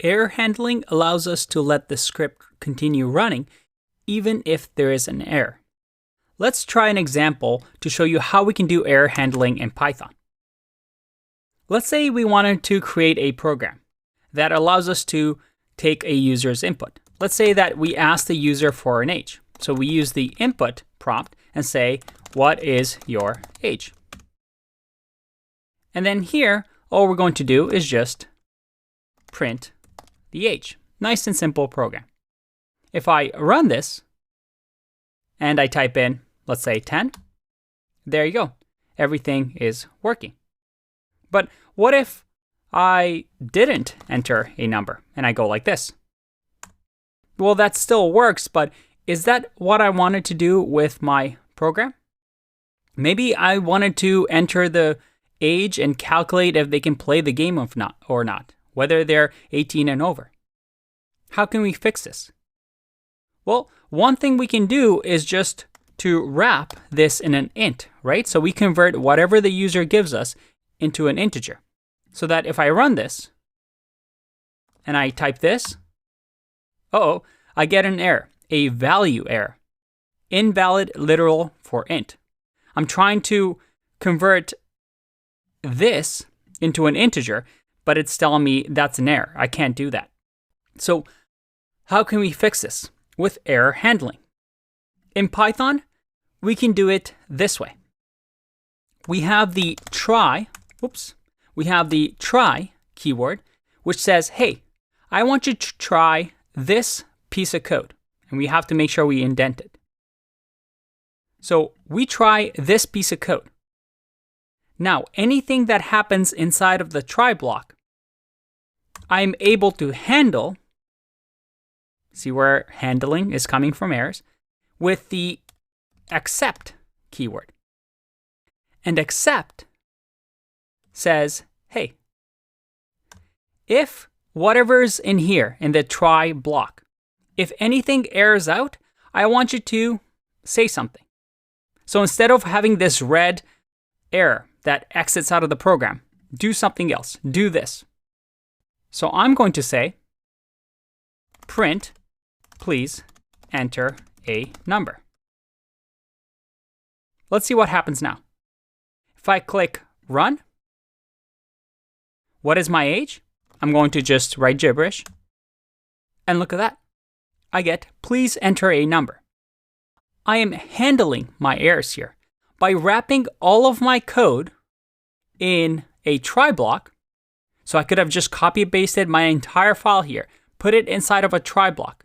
Error handling allows us to let the script continue running even if there is an error. Let's try an example to show you how we can do error handling in Python. Let's say we wanted to create a program that allows us to take a user's input. Let's say that we ask the user for an age. So we use the input prompt and say, what is your age? And then here, all we're going to do is just print the age. Nice and simple program. If I run this and I type in, let's say 10, there you go. Everything is working. But what if I didn't enter a number and I go like this? Well, that still works, but is that what I wanted to do with my program? Maybe I wanted to enter the age and calculate if they can play the game or not, whether they're 18 and over. How can we fix this? Well, one thing we can do is just to wrap this in an int, right? So we convert whatever the user gives us into an integer. So that if I run this and I type this, I get an error, a value error. Invalid literal for int. I'm trying to convert this into an integer, but it's telling me that's an error. I can't do that. So how can we fix this? With error handling. In Python, we can do it this way. We have the try keyword, which says, hey, I want you to try this piece of code. And we have to make sure we indent it. So we try this piece of code. Now, anything that happens inside of the try block, I'm able to handle, see where handling is coming from errors, with the except keyword. And except says, hey, if whatever's in here in the try block, if anything errors out, I want you to say something. So instead of having this red error that exits out of the program, do something else. Do this. So I'm going to say, print, please enter a number. Let's see what happens now. If I click run, what is my age? I'm going to just write gibberish. And look at that. I get, please enter a number. I am handling my errors here by wrapping all of my code in a try block. So I could have just copy pasted my entire file here, put it inside of a try block.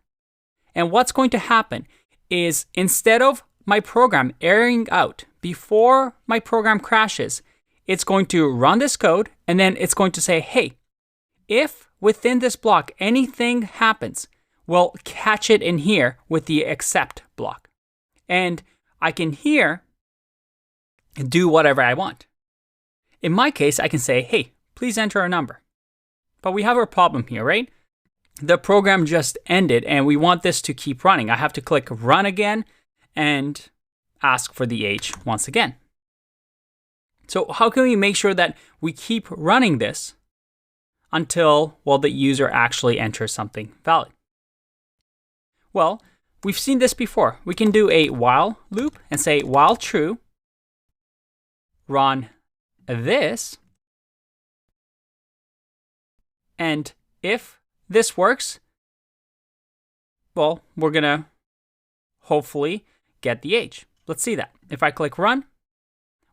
And what's going to happen is instead of my program erroring out before my program crashes, it's going to run this code and then it's going to say, hey, if within this block anything happens, we'll catch it in here with the except block. And I can here do whatever I want. In my case, I can say, hey, please enter a number. But we have a problem here, right? The program just ended and we want this to keep running. I have to click run again and ask for the age once again. So how can we make sure that we keep running this until, well, the user actually enters something valid? Well, we've seen this before. We can do a while loop and say while true, run this. And if this works, well, we're going to hopefully get the age. Let's see that. If I click run,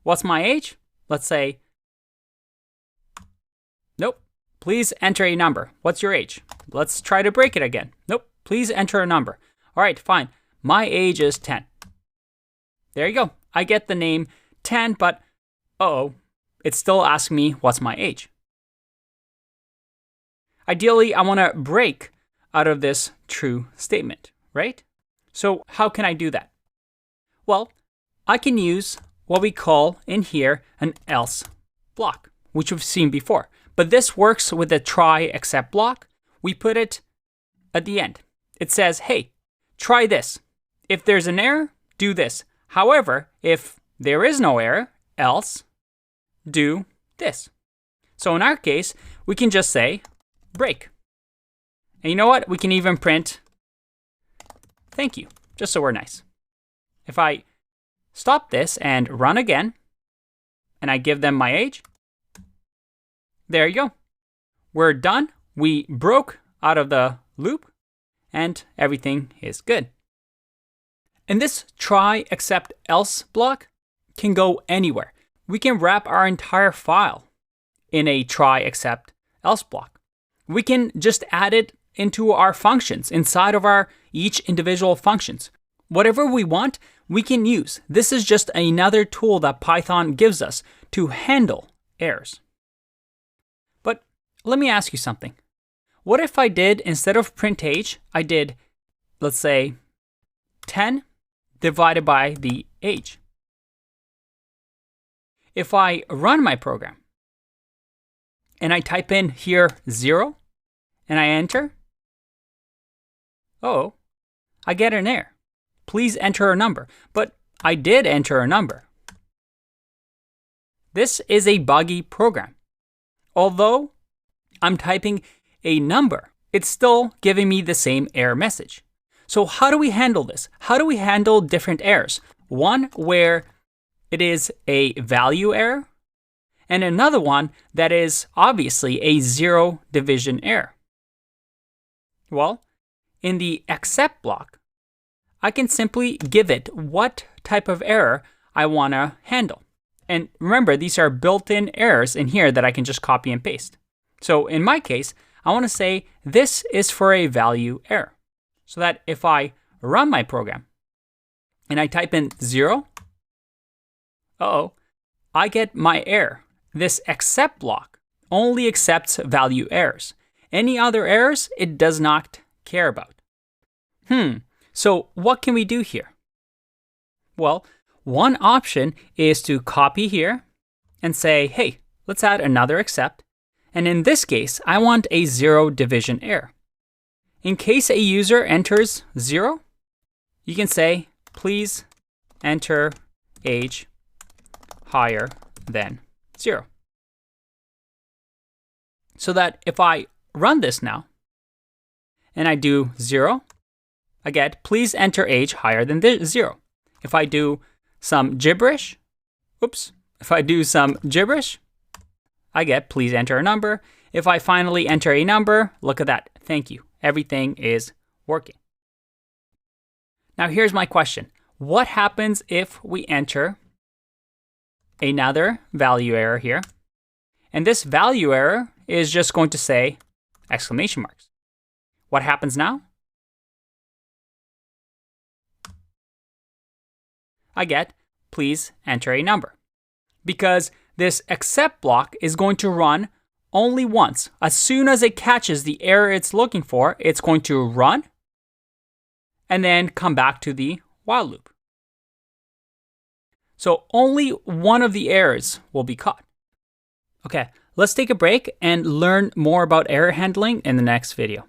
what's my age? Let's say, nope, please enter a number. What's your age? Let's try to break it again. Nope, please enter a number. All right, fine. My age is 10. There you go. I get the name 10, but it's still asking me what's my age. Ideally, I want to break out of this true statement, right? So how can I do that? Well, I can use what we call in here an else block, which we've seen before. But this works with the try except block. We put it at the end. It says, hey, try this. If there's an error, do this. However, if there is no error, else do this. So in our case, we can just say break. And you know what? We can even print thank you, just so we're nice. If I stop this and run again, and I give them my age, there you go. We're done. We broke out of the loop, and everything is good. And this try, except, else block can go anywhere. We can wrap our entire file in a try, except, else block. We can just add it into our functions inside of our each individual functions. Whatever we want, we can use. This is just another tool that Python gives us to handle errors. But let me ask you something. What if I did, instead of print age, I did, let's say, 10 divided by the age? If I run my program and I type in here 0 and I enter, oh, I get an error. Please enter a number. But I did enter a number. This is a buggy program. Although I'm typing a number, it's still giving me the same error message. So how do we handle this? How do we handle different errors? One where it is a value error, and another one that is obviously a zero division error. Well, in the except block, I can simply give it what type of error I want to handle. And remember, these are built-in errors in here that I can just copy and paste. So in my case, I want to say this is for a value error. So that if I run my program and I type in 0, I get my error. This except block only accepts value errors. Any other errors, it does not care about. So what can we do here? Well, one option is to copy here and say, hey, let's add another except. And in this case, I want a zero division error. In case a user enters 0, you can say, please enter age higher than 0. So that if I run this now, and I do 0, I get, please enter age higher than 0. If I do some gibberish, I get, please enter a number. If I finally enter a number, look at that, thank you. Everything is working. Now here's my question. What happens if we enter another value error here? And this value error is just going to say exclamation marks. What happens now? I get, please enter a number. Because this except block is going to run only once. As soon as it catches the error it's looking for, it's going to run and then come back to the while loop. So only one of the errors will be caught. Okay, let's take a break and learn more about error handling in the next video.